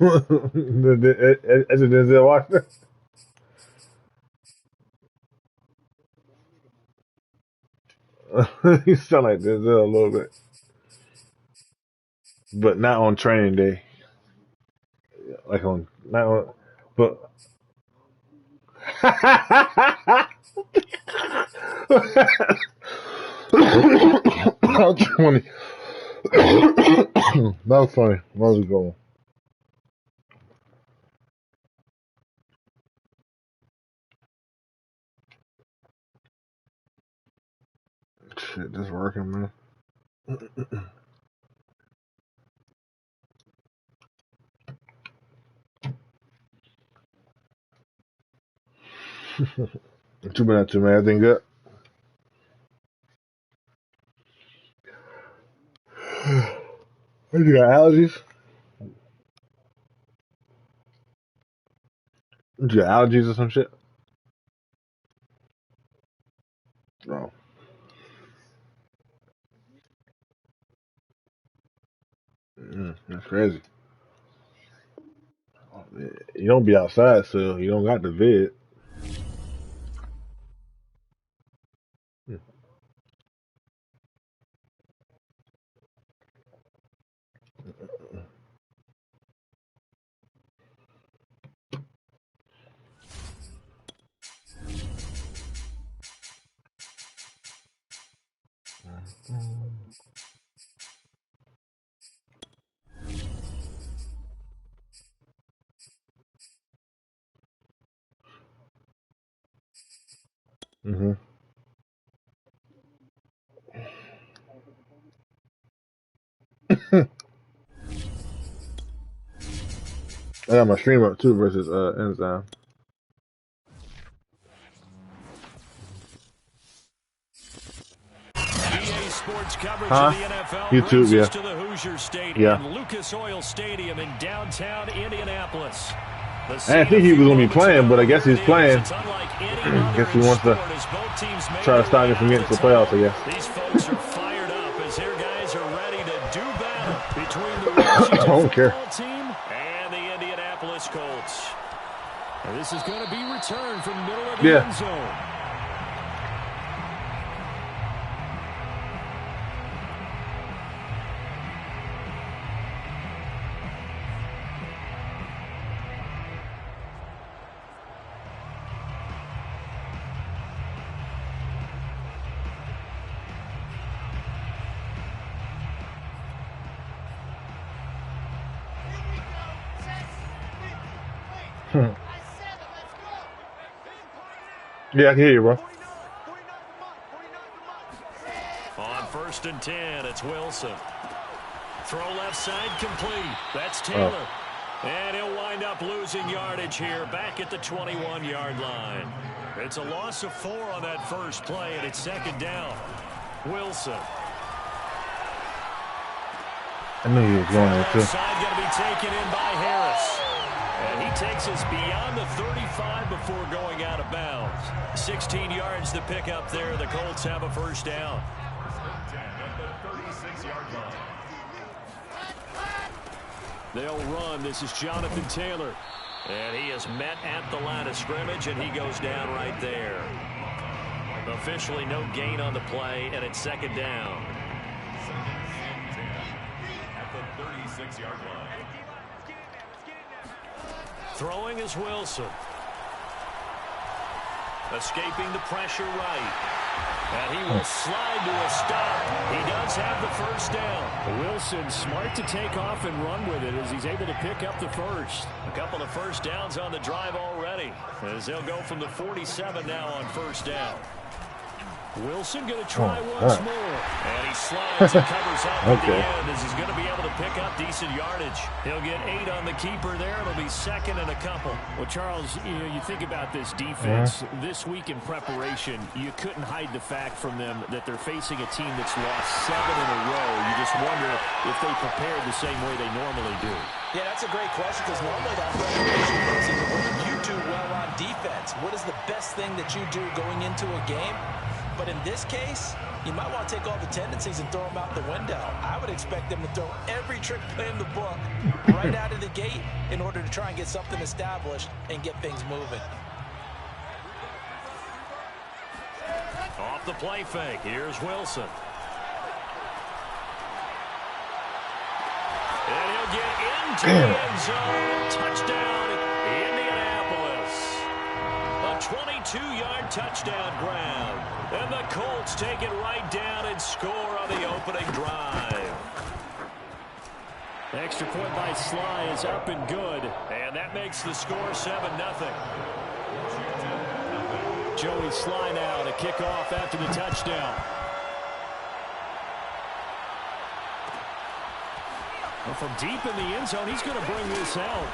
As it Denzel Washington. You sound like Denzel a little bit, but not on training day. Like on not on, but. That was funny. That was funny. That was a good one. Shit, this working, man. What you been up to, man? Everything good? What, you got allergies? What, you got allergies or some shit? No. That's crazy. You don't be outside, so you don't got the vid. Mm-hmm. I got my stream up too versus Enzyme. Sports coverage of the NFL YouTube, yeah. to the Hoosier Stadium, Yeah. Lucas Oil Stadium in downtown Indianapolis. I didn't think he was going to be playing, but I guess he's playing. I guess he wants to try to stop me from getting to the playoffs, I guess. These folks are fired up as their guys are ready to do battle between the Washington football team and the Indianapolis Colts. And this is going to be returned from middle of the end zone. Yeah, I can hear you, bro. On 1st and 10, it's Wilson. Throw left side complete. That's Taylor. And he'll wind up losing yardage here back at the 21-yard line. It's a loss of 4 on that first play, and it's 2nd down. Wilson. I knew he was going there, too. Side going to be taken in by Harris. And he takes us beyond the 35 before going out of bounds. 16 yards to pick up there. The Colts have a first down. They'll run. This is Jonathan Taylor. And he is met at the line of scrimmage, and he goes down right there. Officially no gain on the play, and it's 2nd down. At the 36-yard line. Throwing is Wilson. Escaping the pressure right. And he will slide to a stop. He does have the first down. Wilson smart to take off and run with it as he's able to pick up the first. A couple of first downs on the drive already, as they'll go from the 47 now on first down. Wilson going to try once more. And he slides and covers up at the end as he's going to be able to pick up decent yardage. He'll get 8 on the keeper there. It'll be 2nd and a couple. Well, Charles, you think about this defense. This week in preparation, you couldn't hide the fact from them that they're facing a team that's lost 7 in a row. You just wonder if they prepared the same way they normally do. Yeah, that's a great question because normally that preparation is what do you do well on defense? What is the best thing that you do going into a game? But in this case, you might want to take all the tendencies and throw them out the window. I would expect them to throw every trick play in the book right out of the gate in order to try and get something established and get things moving. Off the play fake, here's Wilson. And he'll get into the end zone. Touchdown, Indianapolis. A 22-yard touchdown grab. And the Colts take it right down and score on the opening drive. Extra point by Sly is up and good. And that makes the score 7-0. Joey Sly now to kick off after the touchdown. Well, from deep in the end zone, he's going to bring this out.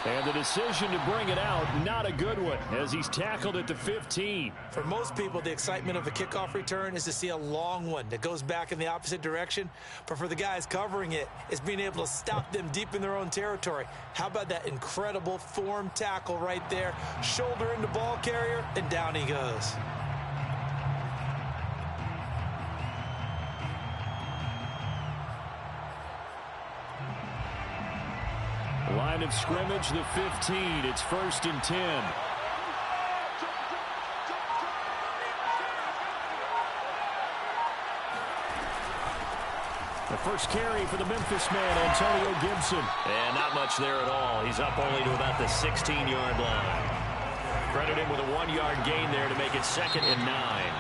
And the decision to bring it out, not a good one, as he's tackled at the 15. For most people, the excitement of a kickoff return is to see a long one that goes back in the opposite direction. But for the guys covering it, it's being able to stop them deep in their own territory. How about that incredible form tackle right there? Shoulder in the ball carrier, and down he goes. Line of scrimmage, the 15. It's 1st and 10. The first carry for the Memphis man, Antonio Gibson. And not much there at all. He's up only to about the 16-yard line. Credit him with a 1-yard gain there to make it 2nd and 9.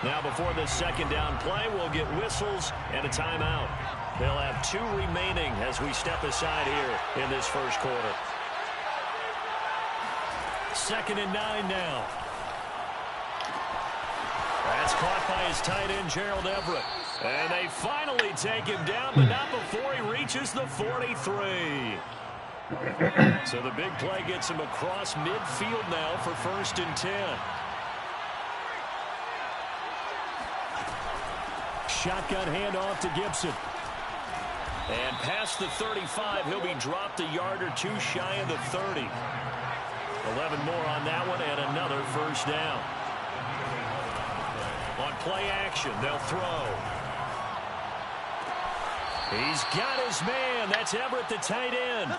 Now before this second down play, we'll get whistles and a timeout. They'll have 2 remaining as we step aside here in this first quarter. 2nd and 9 now. That's caught by his tight end, Gerald Everett. And they finally take him down, but not before he reaches the 43. So the big play gets him across midfield now for 1st and 10. Shotgun handoff to Gibson. And past the 35, he'll be dropped a yard or 2 shy of the 30. 11 more on that one and another first down. On play action, they'll throw. He's got his man. That's Everett, the tight end.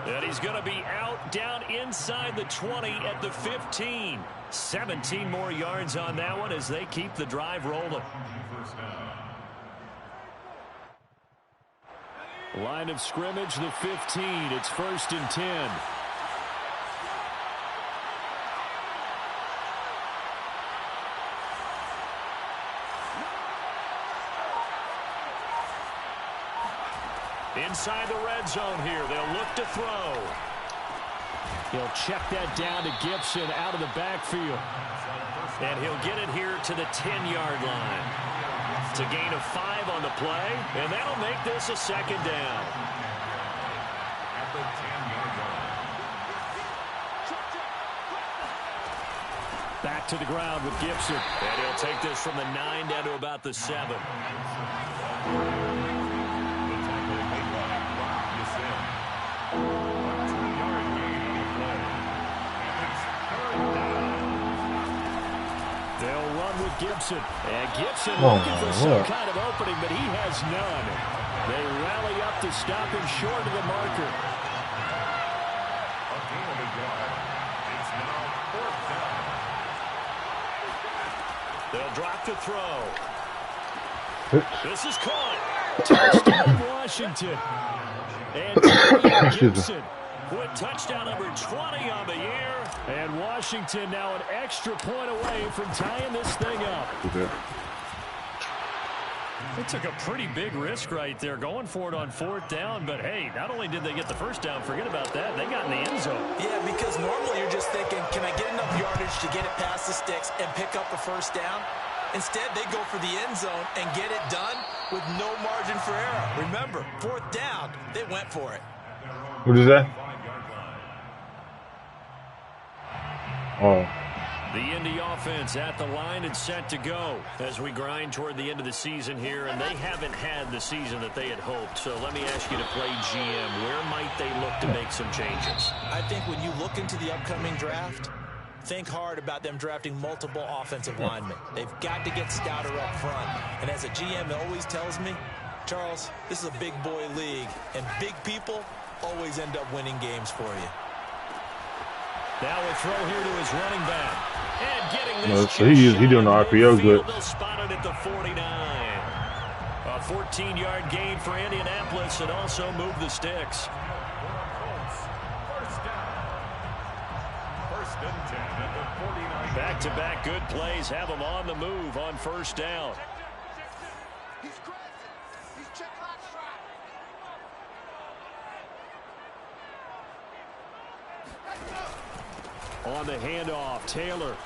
And he's going to be out down inside the 20 at the 15. 17 more yards on that one as they keep the drive rolling. Line of scrimmage, the 15. It's 1st and 10. Inside the red zone here. They'll look to throw. He'll check that down to Gibson out of the backfield. And he'll get it here to the 10-yard line. It's a gain of 5 on the play, and that'll make this a second down. Back to the ground with Gibson. And he'll take this from the 9 down to about the 7. They'll run with Gibson. And Gibson looking for some kind of opening, but he has none. They rally up to stop him short of the marker. They'll drop to throw. This is caught. Touchdown Washington. And Gibson with touchdown number 20 on the year. And Washington now an extra point away from tying this thing up. They took a pretty big risk right there going for it on 4th down. But, hey, not only did they get the first down, forget about that, they got in the end zone. Yeah, because normally you're just thinking, can I get enough yardage to get it past the sticks and pick up a first down? Instead, they go for the end zone and get it done with no margin for error. Remember, 4th down, they went for it. What is that? Oh. The Indy offense at the line and set to go as we grind toward the end of the season here, and they haven't had the season that they had hoped. So let me ask you to play GM. Where might they look to make some changes? I think when you look into the upcoming draft, think hard about them drafting multiple offensive linemen. They've got to get stouter up front. And as a GM always tells me, Charles, this is a big boy league, and big people always end up winning games for you. Now a throw here to his running back. And getting this so he's doing the RPO good. They'll spot it at the 49. A 14-yard gain for Indianapolis and also move the sticks. Back-to-back good plays have them on the move on first down. On the handoff, Taylor.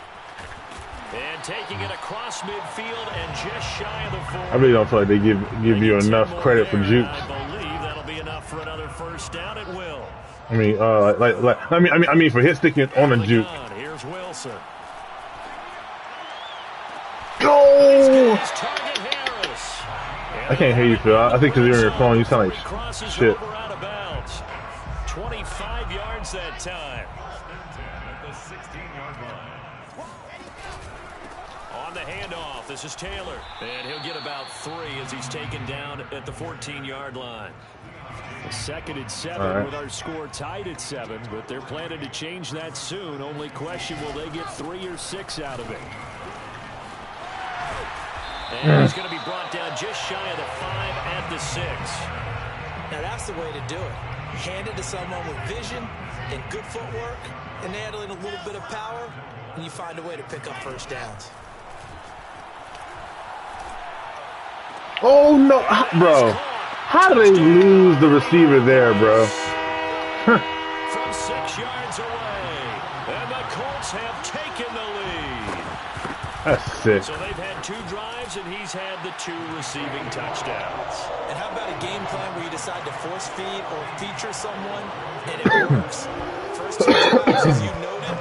And taking it across midfield and just shy of the 40. I really don't feel like they give you enough credit for jukes. I believe that'll be enough for another first down. It will. I mean, for hit sticking on a juke. Here's Wilson. Go! I can't hear you, Phil. I think because you're on your phone, you sound like shit. 25 yards that time. On the handoff, this is Taylor. And he'll get about 3 as he's taken down at the 14-yard line. Second and 7 with our score tied at 7, but they're planning to change that soon. Only question, will they get 3 or 6 out of it? And he's going to be brought down just shy of the 5 at the 6. Now that's the way to do it. Hand it to someone with vision and good footwork, and add in a little bit of power, and you find a way to pick up first downs. Oh, no. Bro. How do they lose the receiver there, bro? From 6 yards away. And the Colts have taken the lead. That's sick. So they've had 2 drives, and he's had the 2 receiving touchdowns. And how about a game plan where you decide to force feed or feature someone, and it works? First 2 drives, as you noted,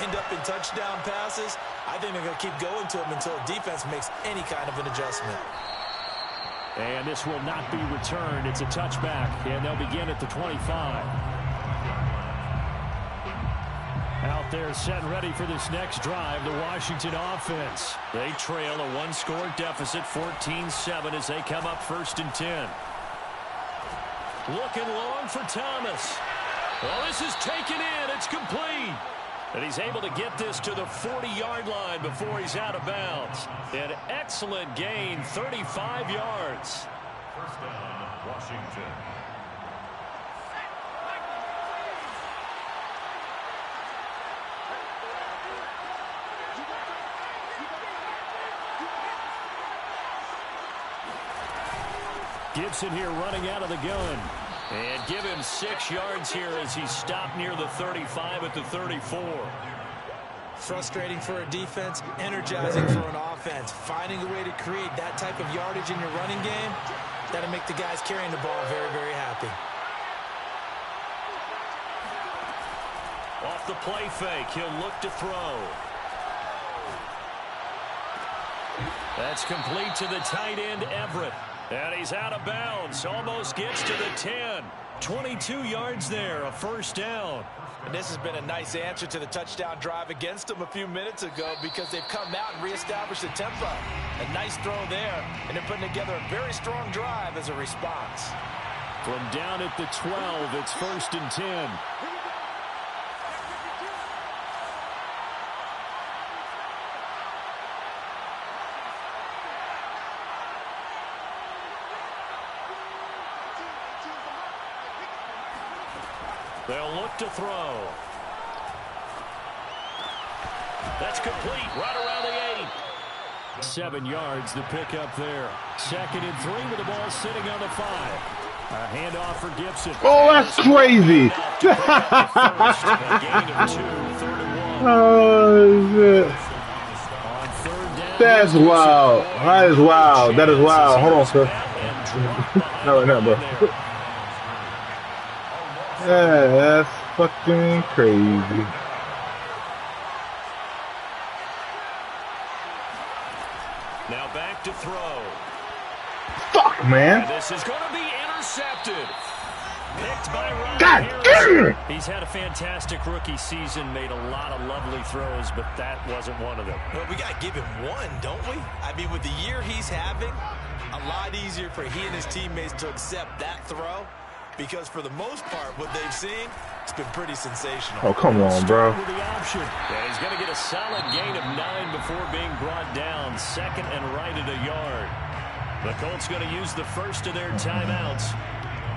end up in touchdown passes. I think they're going to keep going to them until defense makes any kind of an adjustment. And this will not be returned. It's a touchback, and they'll begin at the 25. Out there set and ready for this next drive, the Washington offense. They trail a 1-score deficit, 14-7, as they come up first and 10. Looking long for Thomas. Well, this is taken in. It's complete. And he's able to get this to the 40-yard line before he's out of bounds. An excellent gain, 35 yards. First down, Washington. Gibson here running out of the gun. And give him 6 yards here as he stopped near the 35 at the 34. Frustrating for a defense, energizing for an offense. Finding a way to create that type of yardage in your running game, that'll make the guys carrying the ball very, very happy. Off the play fake, he'll look to throw. That's complete to the tight end, Everett. And he's out of bounds. Almost gets to the 10. 22 yards there, a first down. And this has been a nice answer to the touchdown drive against them a few minutes ago, because they've come out and reestablished the tempo. A nice throw there, and they're putting together a very strong drive as a response. From down at the 12, it's first and 10. They'll look to throw. That's complete right around the 8. 7 yards the pickup there. Second and 3 with the ball sitting on the 5. A handoff for Gibson. Oh, that's crazy. Oh, shit. That's wild. That is wild. That is wild. Hold on, sir. Not right now, bro. Yeah, that's fucking crazy. Now back to throw. Fuck, man. And this is going to be intercepted. Picked by Ron God damn it! He's had a fantastic rookie season, made a lot of lovely throws, but that wasn't one of them. Well, we got to give him one, don't we? I mean, with the year he's having, a lot easier for he and his teammates to accept that throw, because for the most part, what they've seen, it's been pretty sensational. Oh, come on, bro. With the option. Yeah, he's going to get a solid gain of 9 before being brought down. Second and right at a yard. The Colts going to use the first of their timeouts,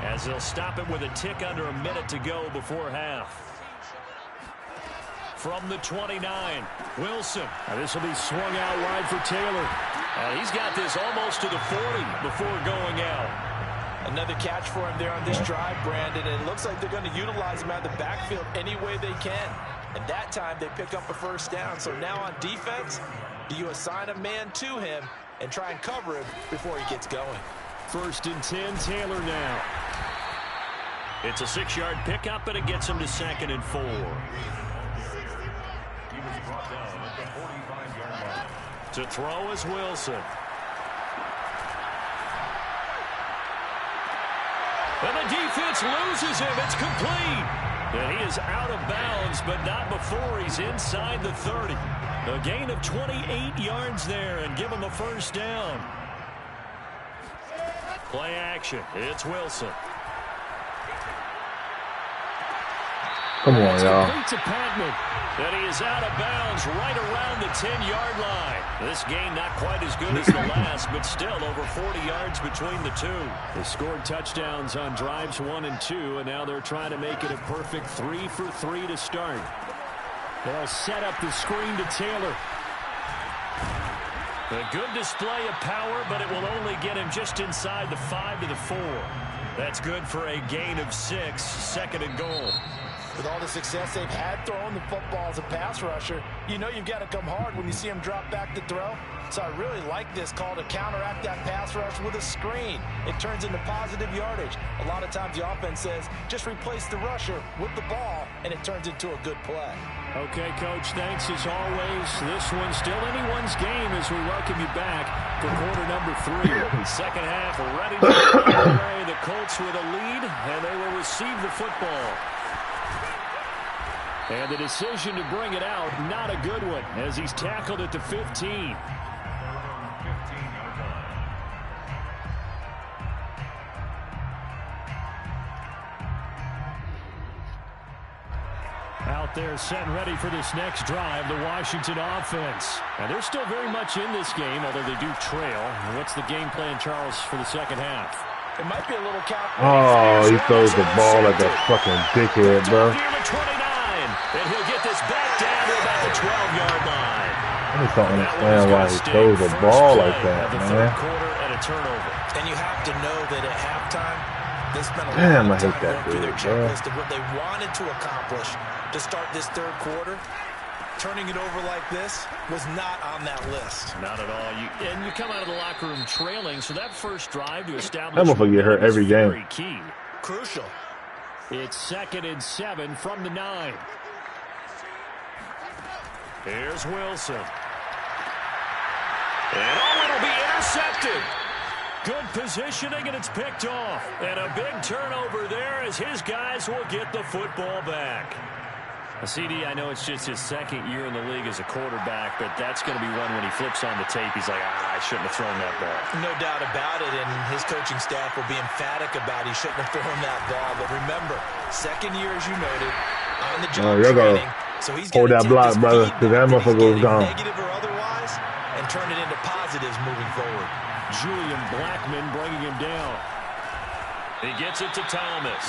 as they'll stop it with a tick under a minute to go before half. From the 29, Wilson. Now this will be swung out wide for Taylor. He's got this almost to the 40 before going out. Another catch for him there on this drive, Brandon, and it looks like they're going to utilize him out of the backfield any way they can. And that time they pick up a first down. So now on defense, do you assign a man to him and try and cover him before he gets going? First and 10, Taylor now. It's a 6-yard pickup, and it gets him to 2nd and 4. He was brought down at the 45-yard line. To throw is Wilson. And the defense loses him. It's complete. And he is out of bounds, but not before he's inside the 30. A gain of 28 yards there, and give him a first down. Play action. It's Wilson. Come on, y'all. To Patman. And he is out of bounds right around the 10-yard line. This game not quite as good as the last, but still over 40 yards between the two. They scored touchdowns on drives 1 and 2, and now they're trying to make it a perfect 3 for 3 to start. They'll set up the screen to Taylor. A good display of power, but it will only get him just inside the 5 to the 4. That's good for a gain of 6, 2nd and goal. With all the success they've had throwing the football as a pass rusher, you know you've got to come hard when you see him drop back to throw. So I really like this call to counteract that pass rush with a screen. It turns into positive yardage. A lot of times the offense says, just replace the rusher with the ball, and it turns into a good play. Okay, Coach, thanks as always. This one's still anyone's game as we welcome you back for quarter number 3. Second half ready to play. The Colts with a lead, and they will receive the football. And the decision to bring it out, not a good one, as he's tackled at the 15. Out there set and ready for this next drive, the Washington offense. And they're still very much in this game, although they do trail. What's the game plan, Charles, for the second half? It might be a little count. Oh, he throws the ball like a fucking dickhead, bro. And he'll get this back down to about the 12-yard line. I just don't understand why he throws the ball like that, man. Quarter and a turnover. And you have to know that at halftime, they spent a Damn, lot of I hate time that going through their dude, bro. checklist of what they wanted to accomplish to start this third quarter. Turning it over like this was not on that list. Not at all. And you come out of the locker room trailing, so that first drive to establish that motherfucker get hurt every game. very key. Crucial. It's 2nd and 7 from the 9. Here's Wilson. And it'll be intercepted. Good positioning, and it's picked off. And a big turnover there as his guys will get the football back. CD, I know it's just his 2nd year in the league as a quarterback, but that's going to be one when he flips on the tape. He's like, I shouldn't have thrown that ball. No doubt about it, and his coaching staff will be emphatic about he shouldn't have thrown that ball. But remember, 2nd year, as you noted, on the job training. So he's going to that block, brother, because that motherfucker was gone. Negative or otherwise, and turn it into positives moving forward. Julian Blackman bringing him down. He gets it to Thomas.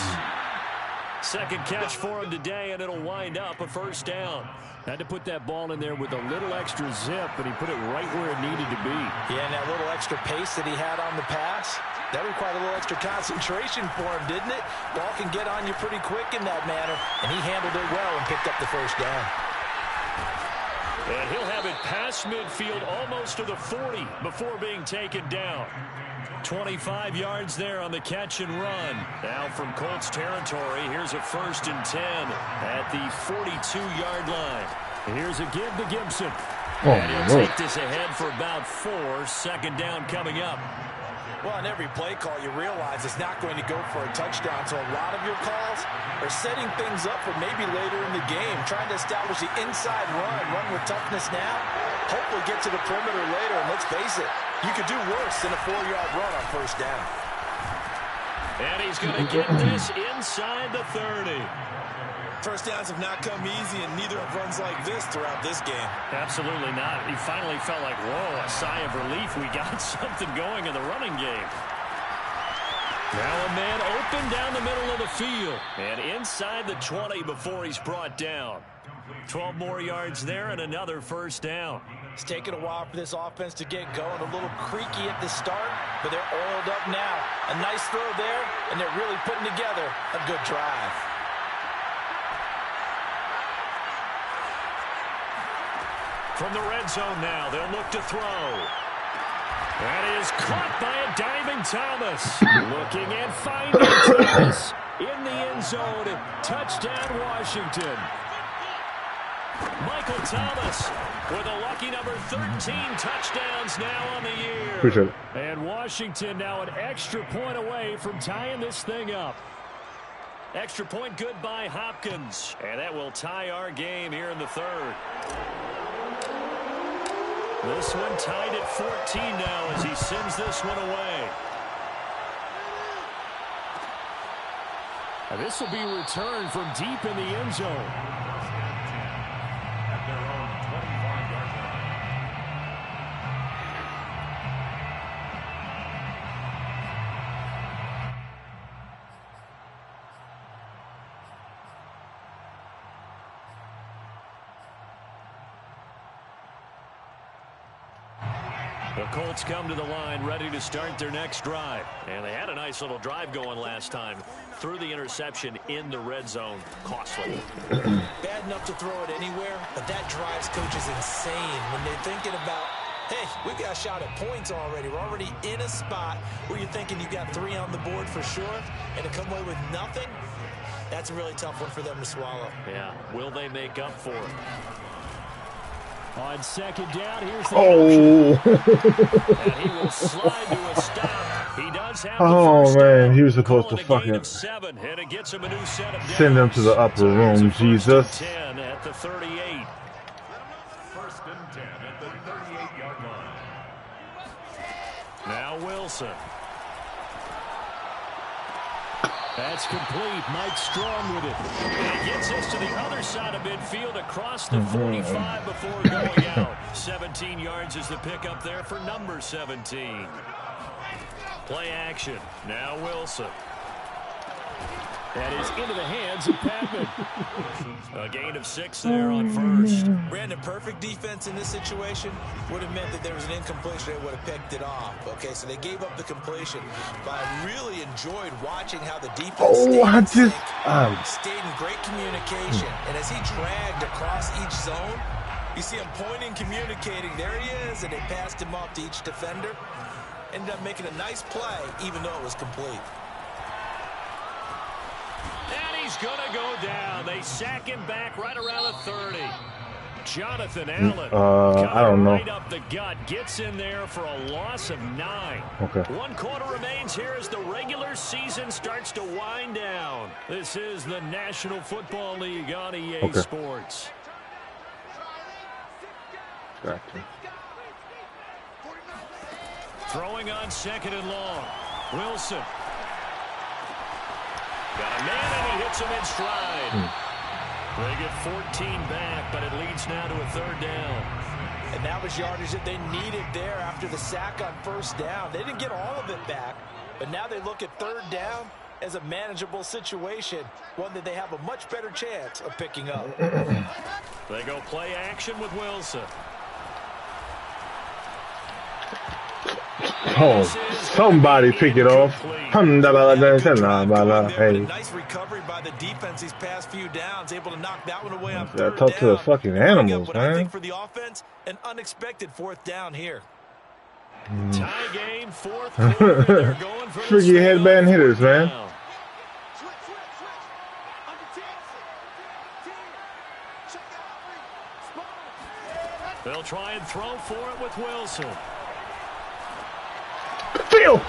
Second catch for him today, and it'll wind up a first down. Had to put that ball in there with a little extra zip, and he put it right where it needed to be. Yeah, and that little extra pace that he had on the pass, that required a little extra concentration for him, didn't it? Ball can get on you pretty quick in that manner, and he handled it well and picked up the first down. And he'll have it past midfield almost to the 40 before being taken down. 25 yards there on the catch and run. Now from Colts territory, here's a 1st and 10 at the 42-yard line. Here's a give to Gibson. And he'll take this ahead for about 4. 2nd down coming up. Well, on every play call, you realize it's not going to go for a touchdown. So a lot of your calls are setting things up for maybe later in the game, trying to establish the inside run with toughness now, hopefully get to the perimeter later. And let's face it, you could do worse than a 4-yard run on first down. And he's going to get this inside the 30. First downs have not come easy, and neither have runs like this throughout this game. Absolutely not. He finally felt like, whoa, a sigh of relief. We got something going in the running game. Now a man open down the middle of the field. And inside the 20 before he's brought down. 12 more yards there and another first down. It's taken a while for this offense to get going. A little creaky at the start, but they're oiled up now. A nice throw there, and they're really putting together a good drive. From the red zone now, they'll look to throw. That is caught by a diving Thomas. Looking and finding Thomas in the end zone. Touchdown, Washington. Michael Thomas with a lucky number 13 touchdowns now on the year. Appreciate it. And Washington now an extra point away from tying this thing up. Extra point good by Hopkins. And that will tie our game here in the third. This one tied at 14 now as he sends this one away. And this will be returned from deep in the end zone. At their own 25-yard line. The Colts come to the line ready to start their next drive. And they had a nice little drive going last time. Threw the interception in the red zone. Costly. Bad enough to throw it anywhere, but that drives coaches insane when they're thinking about, hey, we've got a shot at points already. We're already in a spot where you're thinking you got 3 on the board for sure, and to come away with nothing, that's a really tough one for them to swallow. Yeah. Will they make up for it? On second down, here's the and he will slide to a stop. He does have the first man, down. he was supposed to fucking send them to the upper room, Jesus. 10 at the 38. First and 10 at the 38-yard line. Now Wilson. That's complete. Mike Strong with it. And he gets us to the other side of midfield across the 45 before going out. 17 yards is the pickup there for number 17. Play action. Now Wilson. That is into the hands of Patman. A gain of 6 there on first. Brandon, perfect defense in this situation would have meant that there was an incompletion. They would have picked it off. Okay, so they gave up the completion. But I really enjoyed watching how the defense stayed in great communication. And as he dragged across each zone, you see him pointing, communicating. There he is, and they passed him off to each defender. Ended up making a nice play, even though it was complete. And he's going to go down. They sack him back right around the 30. Jonathan Allen I don't know. Right up the gut. Gets in there for a loss of 9. Okay. 1 quarter remains here as the regular season starts to wind down. This is the National Football League on EA Sports. Gotcha. Throwing on second and long. Wilson. Got a man, and he hits him in stride. They get 14 back, but it leads now to a 3rd down. And that was yardage that they needed there after the sack on first down. They didn't get all of it back, but now they look at 3rd down as a manageable situation, one that they have a much better chance of picking up. They go play action with Wilson. Oh, somebody pick it off. Hey. Nice recovery by the defense these past few downs, able to knock that one away on 3rd down. Talk to the fucking animals, man. I think for the offense, an unexpected 4th down here. Tie game, 4th quarter. They're going for freaky headband hitters, man. They'll try and throw for it with Wilson. Phil!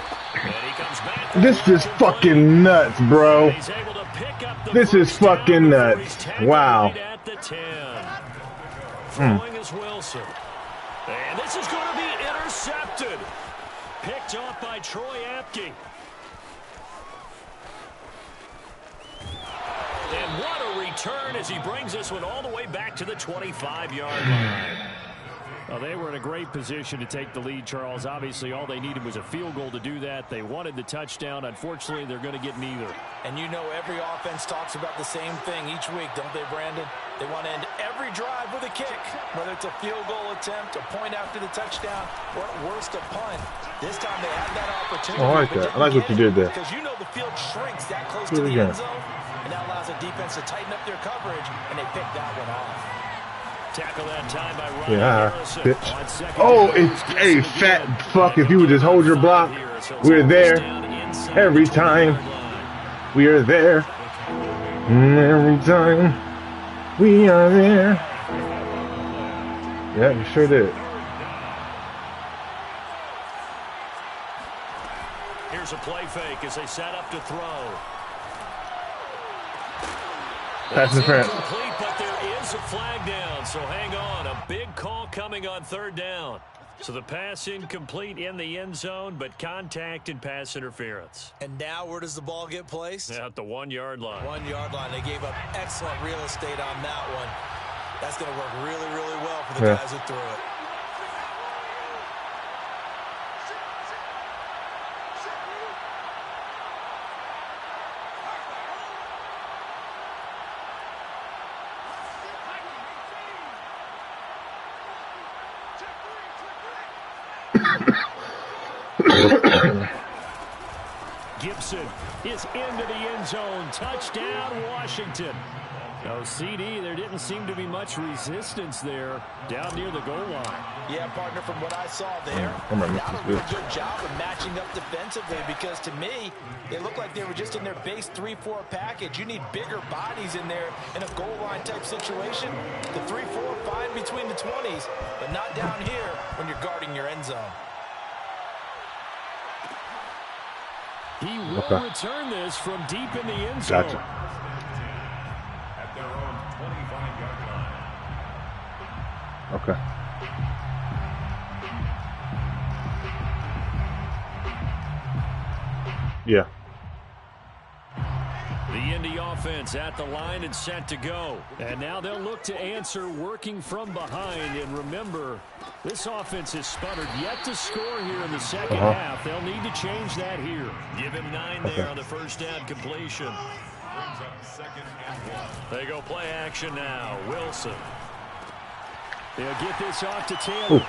This is fucking nuts, bro. This is fucking nuts. Wow. Throwing is Wilson. And this is going to be intercepted. Picked off by Troy Apke. And what a return as he brings this one all the way back to the 25-yard line. Well, they were in a great position to take the lead, Charles. Obviously, all they needed was a field goal to do that. They wanted the touchdown. Unfortunately, they're going to get neither. And you know every offense talks about the same thing each week, don't they, Brandon? They want to end every drive with a kick, whether it's a field goal attempt, a point after the touchdown, or at worst, a punt. This time they had that opportunity. I like that. I like what you did there. Because you know the field shrinks that close to the end zone, and that allows the defense to tighten up their coverage, and they pick that one off. Tackle that time by Ryan Harrison. Bitch. Oh, it's a fat fuck. If you would just hold your block, we're there every time. We are there every time. We are there. Yeah, you sure did. Here's a play fake as they set up to throw. Pass interference. Incomplete, but there is a flag down, so hang on. A big call coming on third down. So the pass incomplete in the end zone, but contact and pass interference. And now where does the ball get placed? At the 1-yard line. 1-yard line. They gave up excellent real estate on that one. That's going to work really, really well for the guys who threw it. Gibson is into the end zone. Touchdown, Washington. No CD. There didn't seem to be much resistance there down near the goal line. Yeah, partner, from what I saw there, not a real good job of matching up defensively because to me, they looked like they were just in their base 3-4 package. You need bigger bodies in there in a goal line type situation. The 3-4 fine between the 20s, but not down here when you're guarding your end zone. He will return this from deep in the end zone. Gotcha. At their own 25-yard line. Okay. Yeah. The Indy offense at the line and set to go. And now they'll look to answer working from behind. And remember, this offense has sputtered yet to score here in the second half. They'll need to change that here. Give him 9 there on the first down completion. Brings up 2nd and 1. They go play action now. Wilson. They'll get this off to Taylor.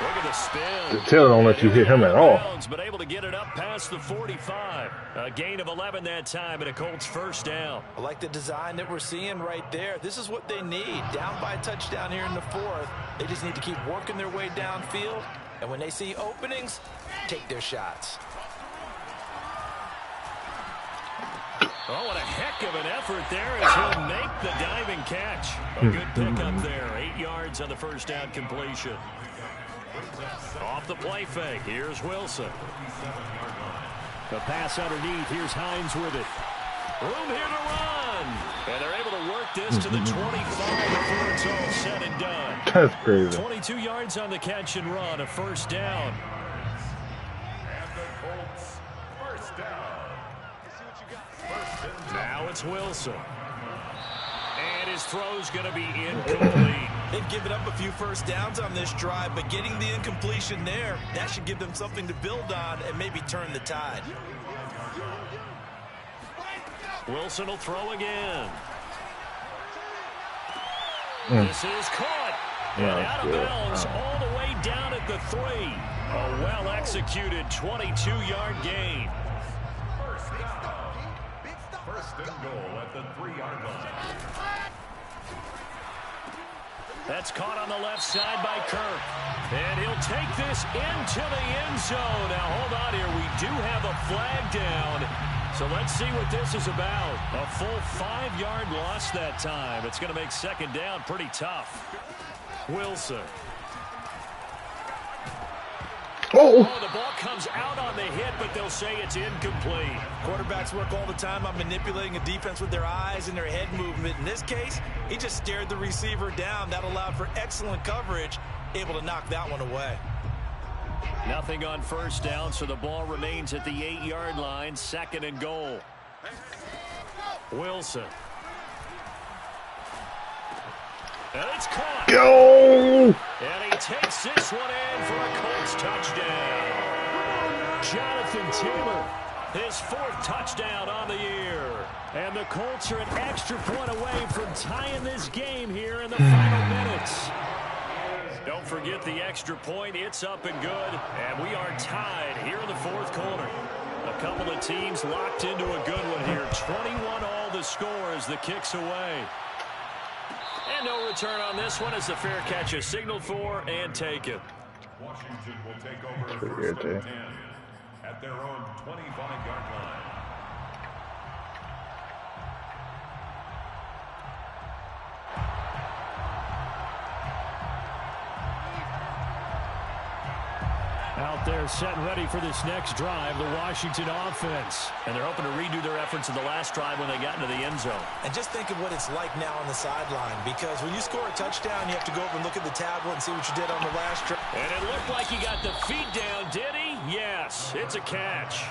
Look at the spin. Taylor don't let you hit him at all. But able to get it up past the 45. A gain of 11 that time and a Colts first down. I like the design that we're seeing right there. This is what they need. Down by a touchdown here in the 4th. They just need to keep working their way downfield. And when they see openings, take their shots. Oh, what a heck of an effort there as he'll make the diving catch. A good pickup there. 8 yards on the first down completion. Off the play fake. Here's Wilson. The pass underneath. Here's Hines with it. Room here to run. And they're able to work this to the 25 before it's all said and done. That's crazy. 22 yards on the catch and run. A first down. And the Colts first down. Now it's Wilson. And his throw's going to be incomplete. They've given up a few first downs on this drive, but getting the incompletion there, that should give them something to build on and maybe turn the tide. Wilson will throw again. This is caught. And out of bounds all the way down at the 3. A well-executed 22-yard gain. First and goal at the 3-yard line. That's caught on the left side by Kirk. And he'll take this into the end zone. Now, hold on here. We do have a flag down. So let's see what this is about. A full 5-yard loss that time. It's going to make second down pretty tough. Wilson. Oh! Oh! Oh, the ball comes out on the hit, but they'll say it's incomplete. Quarterbacks work all the time on manipulating a defense with their eyes and their head movement. In this case, he just stared the receiver down. That allowed for excellent coverage, able to knock that one away. Nothing on first down, so the ball remains at the 8-yard line, 2nd and goal. Wilson. And it's caught. Go! And he takes this one in for a Colts touchdown. Jonathan Taylor, his 4th touchdown on the year. And the Colts are an extra point away from tying this game here in the final minutes. Don't forget the extra point. It's up and good. And we are tied here in the 4th quarter. A couple of teams locked into a good one here. 21 all the score as the kick's away. And no return on this one as the fair catch is signaled for and taken. Washington will take over 1st and 10 at their own 25-yard line. Out there set and ready for this next drive, the Washington offense. And they're hoping to redo their efforts in the last drive when they got into the end zone. And just think of what it's like now on the sideline, because when you score a touchdown, you have to go over and look at the tablet and see what you did on the last drive. And it looked like he got the feet down, did he? Yes, it's a catch.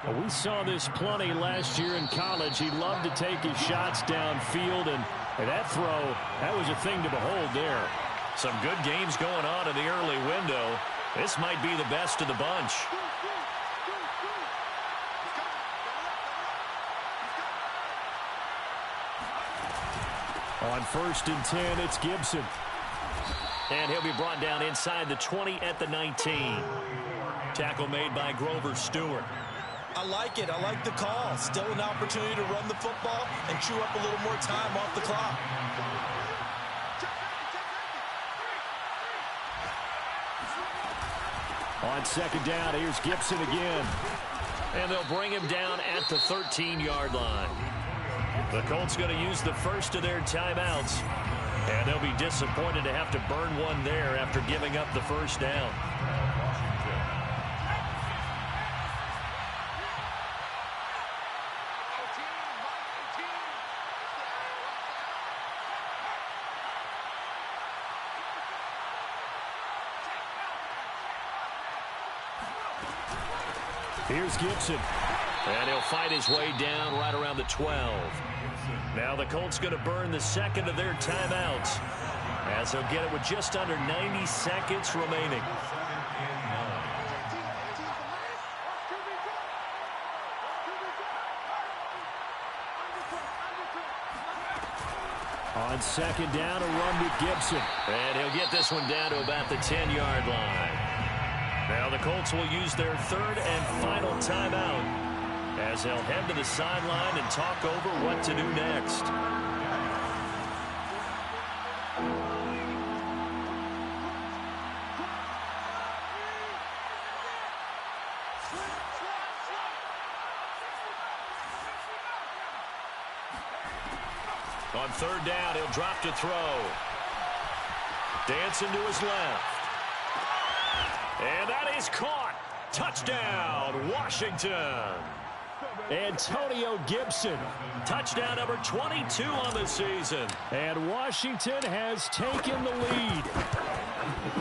Well, we saw this plenty last year in college. He loved to take his shots downfield, and that throw, that was a thing to behold there. Some good games going on in the early window. This might be the best of the bunch. On 1st and 10, it's Gibson. And he'll be brought down inside the 20 at the 19. Tackle made by Grover Stewart. I like it. I like the call. Still an opportunity to run the football and chew up a little more time off the clock. On 2nd down, here's Gibson again. And they'll bring him down at the 13-yard line. The Colts going to use the first of their timeouts. And they'll be disappointed to have to burn one there after giving up the first down. Here's Gibson. And he'll fight his way down right around the 12. Now the Colts going to burn the 2nd of their timeouts, as they'll get it with just under 90 seconds remaining. On 2nd down, a run with Gibson. And he'll get this one down to about the 10-yard line. Now the Colts will use their 3rd and final timeout, as they'll head to the sideline and talk over what to do next. On 3rd down, he'll drop to throw. Dancing to his left. And that is caught. Touchdown, Washington. Antonio Gibson, touchdown number 22 on the season. And Washington has taken the lead.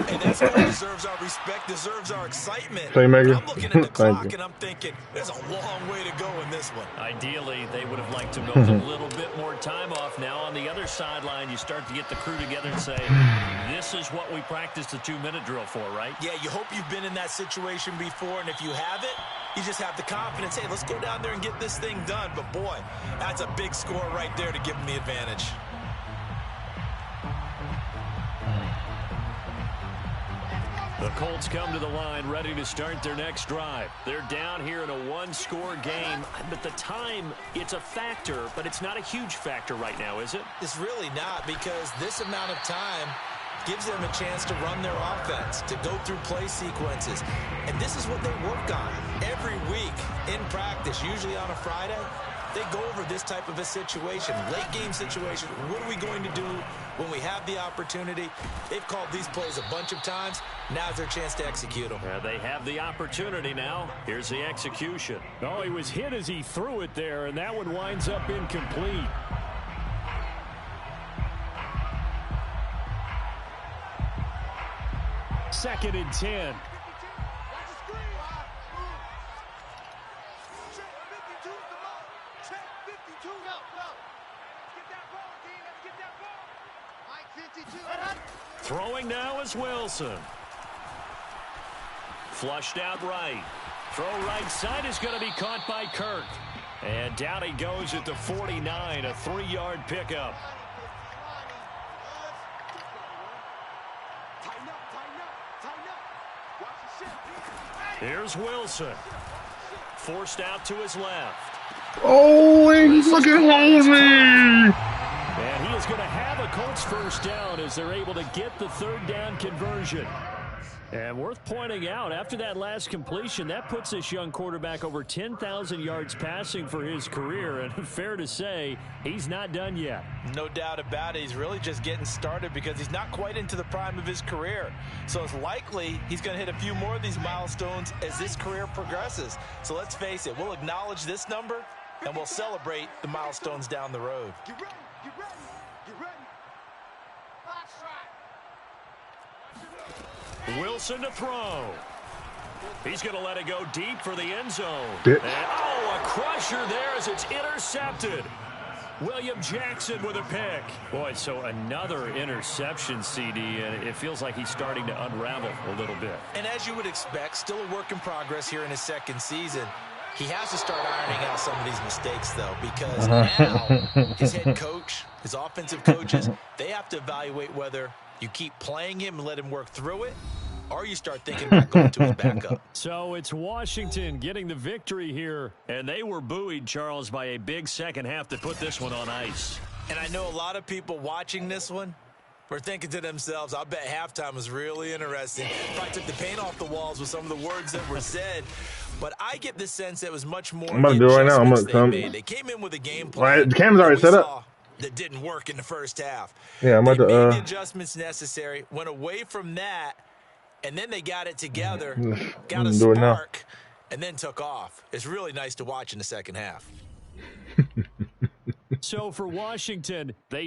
And that still deserves our respect, deserves our excitement. Playmaker. I'm looking at the clock and I'm thinking, there's a long way to go in this one. Ideally, they would have liked to milk a little bit more time off. Now on the other sideline, you start to get the crew together and say, this is what we practiced the 2-minute drill for, right? Yeah, you hope you've been in that situation before, and if you haven't, you just have the confidence, hey, let's go down there and get this thing done. But boy, that's a big score right there to give them the advantage. The Colts come to the line ready to start their next drive. They're down here in a one-score game, but the time, it's a factor, but it's not a huge factor right now, is it? It's really not, because this amount of time gives them a chance to run their offense, to go through play sequences. And this is what they work on every week in practice, usually on a Friday. They go over this type of a situation, late game situation. What are we going to do when we have the opportunity? They've called these plays a bunch of times. Now's their chance to execute them. They have the opportunity now. Here's the execution. Oh, he was hit as he threw it there, and that one winds up incomplete. Second and 10. Throwing now is Wilson. Flushed out right. Throw right side is going to be caught by Kirk. And down he goes at the 49, a 3-yard pickup. Here's Wilson. Forced out to his left. Oh, he's looking homely. And he is going to have a Colts first down as they're able to get the third down conversion. And worth pointing out, after that last completion, that puts this young quarterback over 10,000 yards passing for his career. And fair to say, he's not done yet. No doubt about it. He's really just getting started because he's not quite into the prime of his career. So it's likely he's going to hit a few more of these milestones as his career progresses. So let's face it, we'll acknowledge this number and we'll celebrate the milestones down the road. Get ready, get ready, get ready. Box right. Wilson to throw. He's going to let it go deep for the end zone. And, a crusher there as it's intercepted. William Jackson with a pick. Boy, so another interception, CD, and it feels like he's starting to unravel a little bit. And as you would expect, still a work in progress here in his second season. He has to start ironing out some of these mistakes, though, because now his head coach, his offensive coaches, they have to evaluate whether you keep playing him and let him work through it, or you start thinking about going to his backup. So it's Washington getting the victory here, and they were buoyed, Charles, by a big second half to put this one on ice. And I know a lot of people watching this one were thinking to themselves, I bet halftime was really interesting. Probably took the paint off the walls with some of the words that were said. But I get the sense that it was much more. I'm about to do it right now. I'm gonna come. They came in with a game plan. Right, the camera's already set up. That didn't work in the first half. Yeah, I'm about to. Made the adjustments necessary. Went away from that, and then they got it together. Got a spark, and then took off. It's really nice to watch in the second half. So for Washington, they